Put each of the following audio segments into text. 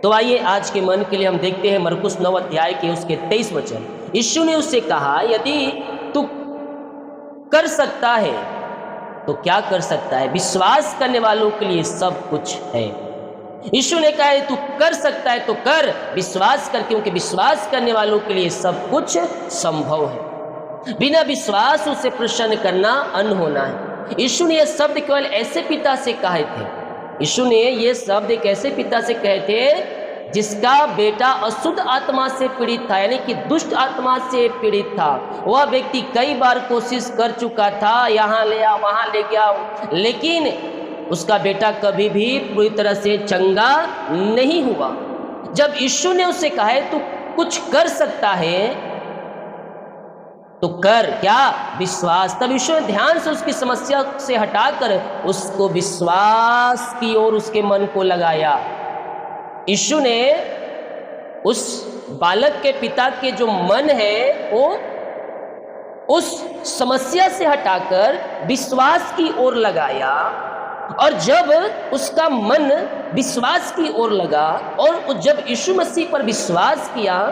तो आइए आज के मन के लिए हम देखते हैं मरकुस 9 अध्याय के उसके 23 वचन। यीशु ने उससे कहा, यदि तू कर सकता है तो क्या कर सकता है, विश्वास करने वालों के लिए सब कुछ है। यीशु ने कहा तू कर सकता है तो कर, विश्वास कर, क्योंकि विश्वास करने वालों के लिए सब कुछ संभव है। बिना विश्वास उसे प्रसन्न करना अनहोना है। यीशु ने यह शब्द केवल ऐसे पिता से कहे थे, यीशु ने ये शब्द एक ऐसे पिता से कहे थे जिसका बेटा अशुद्ध आत्मा से पीड़ित था, यानी कि दुष्ट आत्मा से पीड़ित था। वह व्यक्ति कई बार कोशिश कर चुका था, यहाँ ले आ वहाँ ले गया, लेकिन उसका बेटा कभी भी पूरी तरह से चंगा नहीं हुआ। जब यीशु ने उससे कहा तू कुछ कर सकता है तो कर, क्या, विश्वास। तब यीशु ने ध्यान से उसकी समस्या से हटाकर उसको विश्वास की ओर उसके मन को लगाया। यीशु ने उस बालक के पिता के जो मन है वो उस समस्या से हटाकर विश्वास की ओर लगाया, और जब उसका मन विश्वास की ओर लगा और जब यीशु मसीह पर विश्वास किया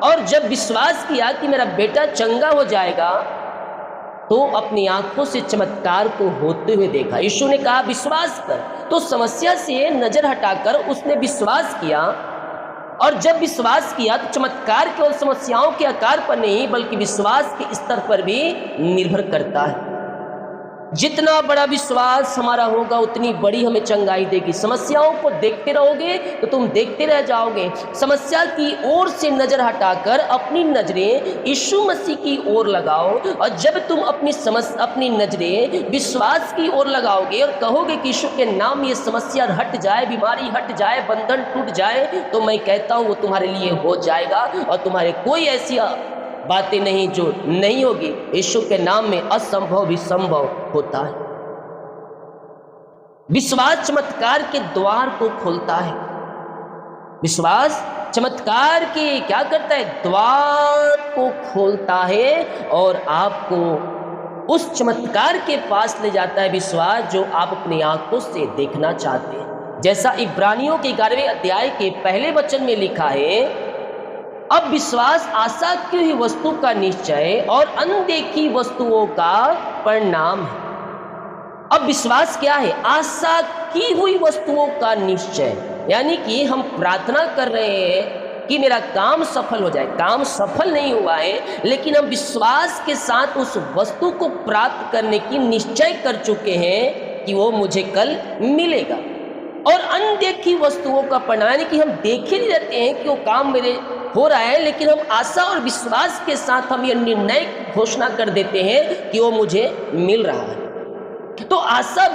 और जब विश्वास किया कि मेरा बेटा चंगा हो जाएगा, तो अपनी आंखों से चमत्कार को होते हुए देखा। यीशु ने कहा विश्वास कर, तो समस्या से नजर हटाकर उसने विश्वास किया, और जब विश्वास किया तो चमत्कार केवल समस्याओं के आकार पर नहीं बल्कि विश्वास के स्तर पर भी निर्भर करता है। जितना बड़ा विश्वास हमारा होगा उतनी बड़ी हमें चंगाई देगी। समस्याओं को देखते रहोगे तो तुम देखते रह जाओगे। समस्या की ओर से नजर हटाकर अपनी नजरें यीशु मसीह की ओर लगाओ, और जब तुम अपनी नजरें विश्वास की ओर लगाओगे और कहोगे कि यीशु के नाम ये समस्या हट जाए, बीमारी हट जाए, बंधन टूट जाए, तो मैं कहता हूँ वो तुम्हारे लिए हो जाएगा, और तुम्हारे कोई ऐसी बातें नहीं जो नहीं होगी। यीशु के नाम में असंभव भी संभव होता है। विश्वास चमत्कार के द्वार को खोलता है। विश्वास चमत्कार के क्या करता है, द्वार को खोलता है और आपको उस चमत्कार के पास ले जाता है। विश्वास जो आप अपनी आंखों से देखना चाहते हैं, जैसा इब्रानियों के 11वें अध्याय के पहले वचन में लिखा है, अब विश्वास आशा की हुई वस्तु का निश्चय और अनदेखी वस्तुओं का परिणाम है। अब विश्वास क्या है, आशा की हुई वस्तुओं का निश्चय, यानी कि हम प्रार्थना कर रहे हैं कि मेरा काम सफल हो जाए, काम सफल नहीं हुआ है, लेकिन हम विश्वास के साथ उस वस्तु को प्राप्त करने की निश्चय कर चुके हैं कि वो मुझे कल मिलेगा। और अनदेखी वस्तुओं का परिणाम, यानी कि हम देखे नहीं रहते हैं कि वो काम मेरे हो रहा है, लेकिन हम आशा और विश्वास के साथ हम ये निर्णय घोषणा कर देते हैं कि वो मुझे मिल रहा है। तो आशा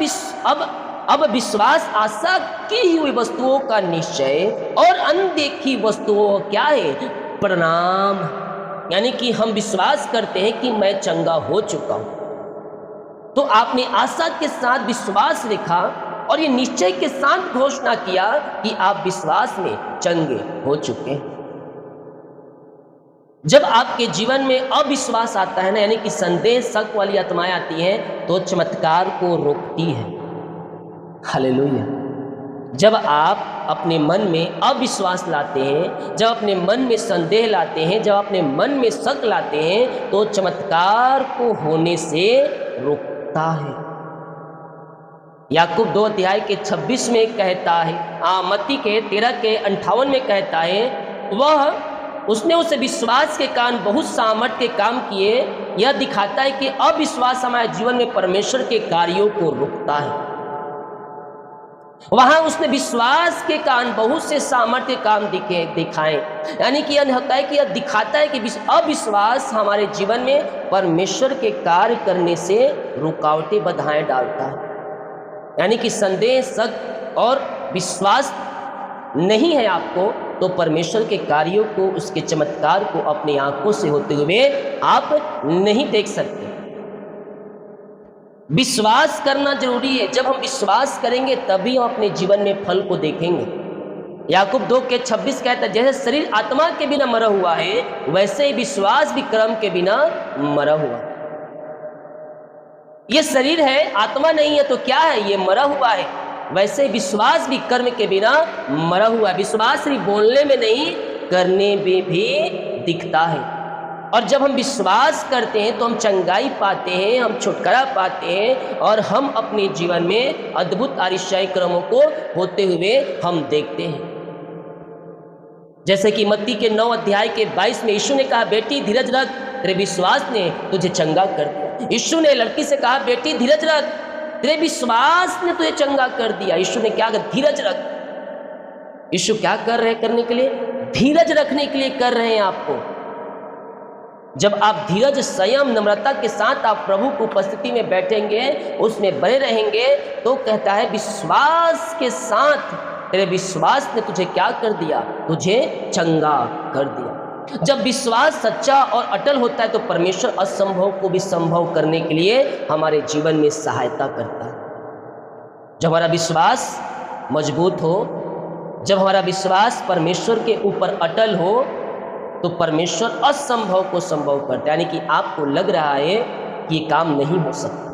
अब विश्वास आशा की हुई वस्तुओं का निश्चय और अनदेखी वस्तुओं क्या है, परिणाम। यानी कि हम विश्वास करते हैं कि मैं चंगा हो चुका हूं, तो आपने आशा के साथ विश्वास लिखा और ये निश्चय के साथ घोषणा किया कि आप विश्वास में चंगे हो चुके हैं। जब आपके जीवन में अविश्वास आता है ना, यानी कि संदेह शक वाली आत्माएं आती हैं, तो चमत्कार को रोकती है। हालेलुया। जब आप अपने मन में अविश्वास लाते हैं, जब अपने मन में संदेह लाते हैं, जब अपने मन में शक लाते हैं, तो चमत्कार को होने से रोकता है। याकूब 2 अध्याय के 26 में कहता है, मत्ती के 13 के 58 में कहता है, उसने उसे विश्वास के कारण बहुत सामर्थ्य के काम किए। यह दिखाता है कि अविश्वास हमारे जीवन में परमेश्वर के कार्यों को रोकता है। वहां उसने विश्वास के कारण बहुत से सामर्थ्य काम दिखाए, यानी कि यह होता है कि यह दिखाता है कि अविश्वास हमारे जीवन में परमेश्वर के कार्य करने से रुकावटें बाधाएं डालता है। यानी कि संदेह शक और विश्वास नहीं है आपको, तो परमेश्वर के कार्यों को, उसके चमत्कार को अपनी आंखों से होते हुए आप नहीं देख सकते। विश्वास करना जरूरी है। जब हम विश्वास करेंगे तभी हम अपने जीवन में फल को देखेंगे। याकूब 2 के 26 कहता है, जैसे शरीर आत्मा के बिना मरा हुआ है, वैसे ही विश्वास भी कर्म के बिना मरा हुआ। ये शरीर है, आत्मा नहीं है, तो क्या है, ये मरा हुआ है। वैसे विश्वास भी कर्म के बिना मरा हुआ है। विश्वास सिर्फ बोलने में नहीं, करने में भी दिखता है। और जब हम विश्वास करते हैं तो हम चंगाई पाते हैं, हम छुटकारा पाते हैं और हम अपने जीवन में अद्भुत आश्चर्य कर्मों को होते हुए हम देखते हैं। जैसे कि मत्ती के 9 अध्याय के 22 में यीशु ने कहा, बेटी धीरज रख, तेरे विश्वास ने तुझे चंगा कर दिया। यीशु ने लड़की से कहा, बेटी धीरज रख, तेरे विश्वास ने तुझे चंगा कर दिया। यीशु ने क्या कहा? धीरज रख। यीशु क्या कर रहे हैं करने के लिए? धीरज रखने के लिए कर रहे हैं आपको। जब आप धीरज, संयम, नम्रता के साथ आप प्रभु की उपस्थिति में बैठेंगे, उसमें बने रहेंगे, तो कहता है विश्वास के साथ, तेरे विश्वास ने तुझे क्या कर दिया? तुझे चंगा कर दिया। जब विश्वास सच्चा और अटल होता है तो परमेश्वर असंभव को भी संभव करने के लिए हमारे जीवन में सहायता करता है। जब हमारा विश्वास मजबूत हो, जब हमारा विश्वास परमेश्वर के ऊपर अटल हो, तो परमेश्वर असंभव को संभव करता है। यानी कि आपको लग रहा है कि ये काम नहीं हो सकता,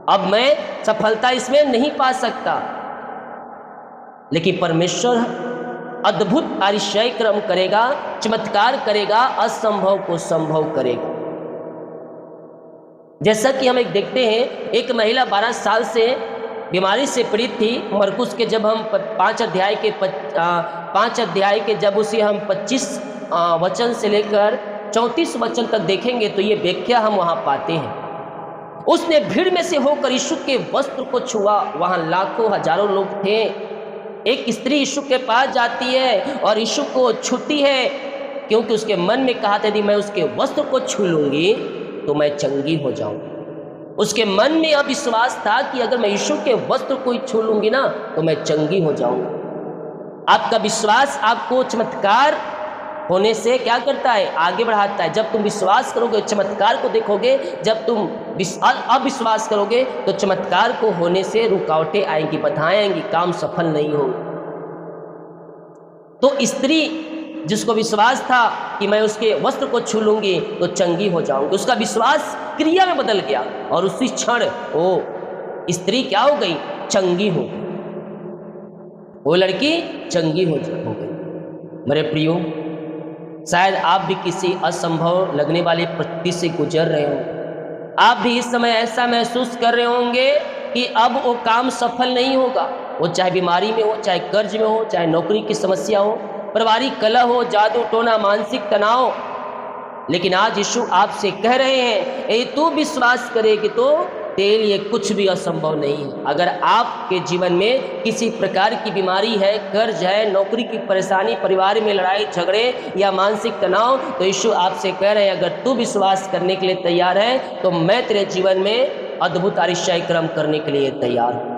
अब मैं सफलता इसमें नहीं पा सकता, लेकिन परमेश्वर अद्भुत आश्चर्य कर्म करेगा, चमत्कार करेगा, असंभव को संभव करेगा। जैसा कि हम एक देखते हैं, एक महिला 12 साल से बीमारी से पीड़ित थी। मरकुस के जब हम 5 अध्याय के जब उसे हम 25 वचन से लेकर 34 वचन तक देखेंगे तो ये व्याख्या हम वहाँ पाते हैं। उसने भीड़ में से होकर यीशु के वस्त्र को छुआ। वहाँ लाखों हजारों लोग थे। एक स्त्री यीशु के पास जाती है और यीशु को छूती है, क्योंकि उसके मन में कहा था यदि मैं उसके वस्त्र को छू लूंगी तो मैं चंगी हो जाऊंगी। उसके मन में यह विश्वास था कि अगर मैं यीशु के वस्त्र को ही छू लूंगी ना तो मैं चंगी हो जाऊंगी। आपका विश्वास आपको चमत्कार होने से क्या करता है? आगे बढ़ाता है। जब तुम विश्वास करोगे चमत्कार को देखोगे, जब तुम अविश्वास करोगे तो चमत्कार को होने से रुकावटें आएंगी, बाधाएं आएंगी, काम सफल नहीं होगा। तो स्त्री जिसको विश्वास था कि मैं उसके वस्त्र को छू लूंगी तो चंगी हो जाऊंगी, उसका विश्वास क्रिया में बदल गया और उसी क्षण वो स्त्री क्या हो गई? चंगी हो गई। वो लड़की चंगी हो गई। मेरे प्रियो, शायद आप भी किसी असंभव लगने वाली परिस्थिति से गुजर रहे हो। आप भी इस समय ऐसा महसूस कर रहे होंगे कि अब वो काम सफल नहीं होगा। वो चाहे बीमारी में हो, चाहे कर्ज में हो, चाहे नौकरी की समस्या हो, पारिवारिक कलह हो, जादू टोना, मानसिक तनाव। लेकिन आज यीशु आपसे कह रहे हैं, यदि तू विश्वास करेगी तो तेरे लिए कुछ भी असंभव नहीं है। अगर आपके जीवन में किसी प्रकार की बीमारी है, कर्ज है, नौकरी की परेशानी, परिवार में लड़ाई झगड़े या मानसिक तनाव, तो यीशु आपसे कह रहे हैं अगर तू विश्वास करने के लिए तैयार है तो मैं तेरे जीवन में अद्भुत आश्चर्य कर्म करने के लिए तैयार हूँ।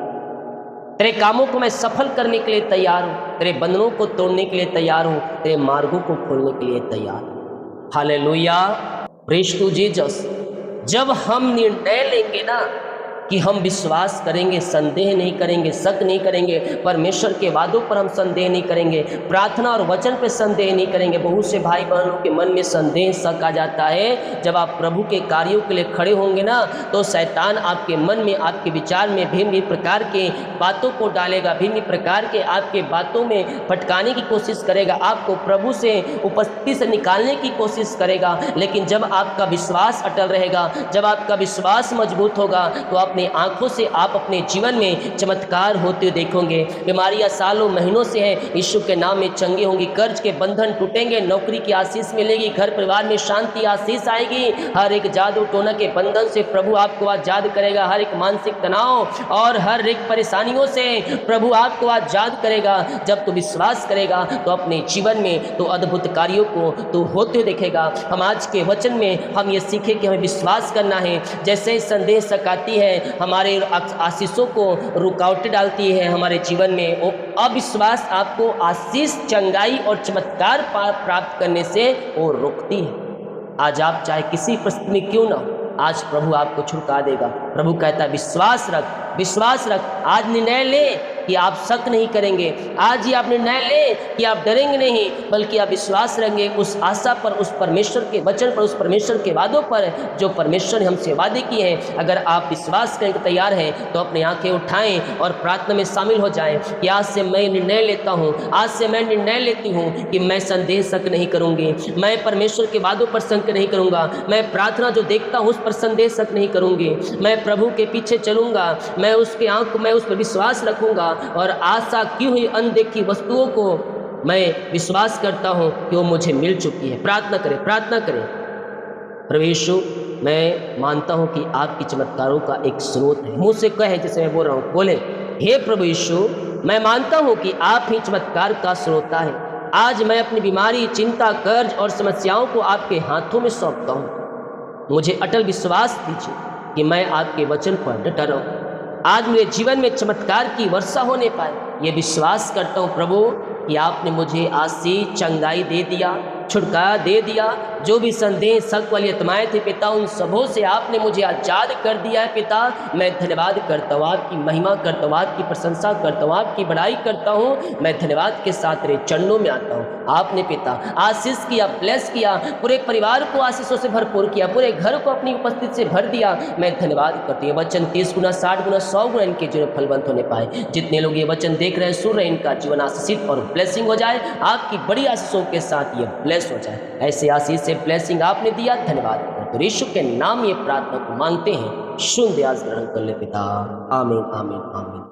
तेरे कामों को मैं सफल करने के लिए तैयार हूँ, तेरे बंधनों को तोड़ने के लिए तैयार हूँ, तेरे मार्गों को खोलने के लिए तैयार हूँ। Hallelujah, praise to Jesus. जब हम निर्णय लेंगे ना कि हम विश्वास करेंगे, संदेह नहीं करेंगे, शक नहीं करेंगे, परमेश्वर के वादों पर हम संदेह नहीं करेंगे, प्रार्थना और वचन पर संदेह नहीं करेंगे। बहुत से भाई बहनों के मन में संदेह, शक आ जाता है। जब आप प्रभु के कार्यों के लिए खड़े होंगे ना तो शैतान आपके मन में, आपके विचार में भिन्न भिन्न प्रकार के बातों को डालेगा, भिन्न प्रकार के आपके बातों में भटकाने की कोशिश करेगा, आपको प्रभु से उपस्थिति से निकालने की कोशिश करेगा। लेकिन जब आपका विश्वास अटल रहेगा, जब आपका विश्वास मजबूत होगा तो अपनी आंखों से आप अपने जीवन में चमत्कार होते देखोगे। बीमारियां सालों महीनों से हैं, यीशु के नाम में चंगे होंगी, कर्ज के बंधन टूटेंगे, नौकरी की आशीष मिलेगी, घर परिवार में शांति आशीष आएगी। हर एक जादू टोना के बंधन से प्रभु आपको आजाद करेगा। हर एक मानसिक तनाव और हर एक परेशानियों से प्रभु आपको आजाद करेगा। जब तू विश्वास करेगा तो अपने जीवन में तो अद्भुत कार्यों को तो होते देखेगा। हम आज के वचन में हम ये सीखे कि हमें विश्वास करना है। जैसे ही संदेह सकाती है, हमारे आशीषों को रुकावटें डालती है हमारे जीवन में, वो अविश्वास आपको आशीष, चंगाई और चमत्कार प्राप्त करने से वो रोकती है। आज आप चाहे किसी परिस्थिति में क्यों ना हो, आज प्रभु आपको छुड़का देगा। प्रभु कहता है विश्वास रख, विश्वास रख। आज निर्णय ले कि आप शक नहीं करेंगे। आज ही आप निर्णय लें कि आप डरेंगे नहीं, बल्कि आप विश्वास रखेंगे उस आशा पर, उस परमेश्वर के वचन पर, उस परमेश्वर के वादों पर जो परमेश्वर ने हमसे वादे किए हैं। अगर आप विश्वास करने को तैयार हैं तो अपनी आंखें उठाएं और प्रार्थना में शामिल हो जाएं कि आज से मैं निर्णय लेता हूं, आज से मैं निर्णय लेती हूं कि मैं संदेह शक नहीं करूंगी, मैं परमेश्वर के वादों पर शंका नहीं करूंगा, मैं प्रार्थना जो देखता हूं उस पर संदेह शक नहीं करूंगी, मैं प्रभु के पीछे चलूंगा, मैं उसके आंख में उस पर विश्वास रखूंगा और आशा की हुई अनदेखी वस्तुओं को मैं विश्वास करता हूं कि वो मुझे मिल चुकी है। प्रार्थना करें, प्रार्थना करें। प्रभु यीशु, मैं मानता हूं कि आपकी चमत्कारों का एक स्रोत है। मुंह से कहे जैसे मैं बोल रहा हूं, बोले, हे प्रभु यीशु, मैं मानता हूं कि आप ही चमत्कार का स्रोता है। आज मैं अपनी बीमारी, चिंता, कर्ज और समस्याओं को आपके हाथों में सौंपता हूं। मुझे अटल विश्वास दीजिए कि मैं आपके वचन पर डटा रहूं। आज मेरे जीवन में चमत्कार की वर्षा होने पाए, ये विश्वास करता हूँ प्रभु कि आपने मुझे आज से चंगाई दे दिया, छुटकारा दे दिया। जो भी संदेह, शक वाली आत्माएं थे पिता, उन सबों से आपने मुझे आज़ाद कर दिया है पिता। मैं धन्यवाद करता हूँ, आपकी महिमा करता हूँ, आपकी प्रशंसा करता हूँ, आपकी बड़ाई करता हूँ। मैं धन्यवाद के साथ तेरे चरणों में आता हूँ। आपने पिता आशीष किया, ब्लेस किया, पूरे परिवार को आशीषों से भरपूर किया, पूरे घर को अपनी उपस्थिति से भर दिया। मैं धन्यवाद करती हूँ। वचन 30 गुना, 60 गुना, 100 गुना इनके जीवन फलवंत होने पाए। जितने लोग ये वचन देख रहे हैं, सुन रहे हैं, इनका जीवन आशीषित और ब्लेसिंग हो जाए। आपकी बड़ी आशीषों के साथ ये ब्लेस हो जाए। ऐसे आशीष से ब्लेसिंग आपने दिया, धन्यवाद। तो यीशु के नाम ये प्रार्थना को मांगते हैं, सुन दयाल ग्रहण कर ले पिता। आमीन, आमीन, आमीन।